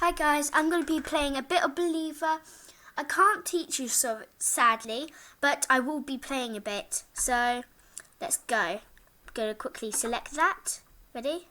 Hi guys, I'm going to be playing a bit of Believer. I can't teach you so sadly, but I will be playing a bit. So let's go. I'm going to quickly select that. Ready?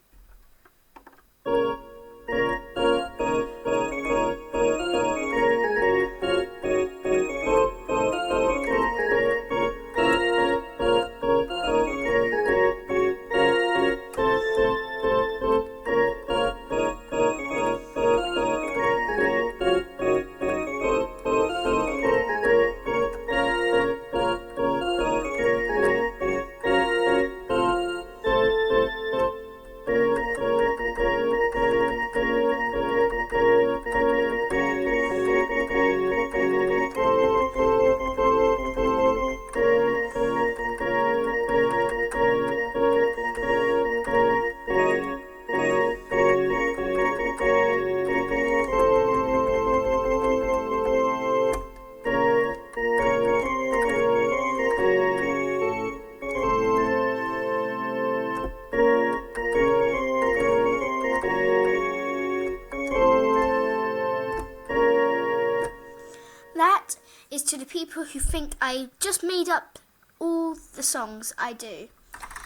That is to the people who think I just made up all the songs I do.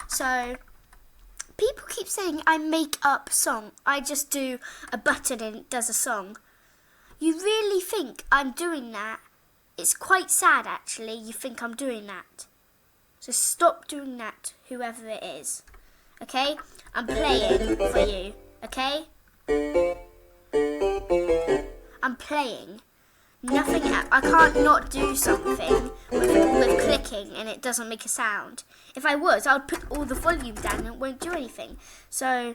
So people keep saying I make up song. I just do a button and it does a song. You really think I'm doing that? It's quite sad actually, you think I'm doing that. So stop doing that, whoever it is. Okay? I'm playing for you. Okay? I'm playing. Nothing else. I can't not do something with clicking and it doesn't make a sound. If I was, I would put all the volume down and it won't do anything. So,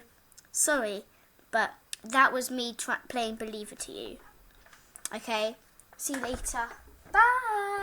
sorry, but that was me playing Believer to you. Okay, see you later. Bye!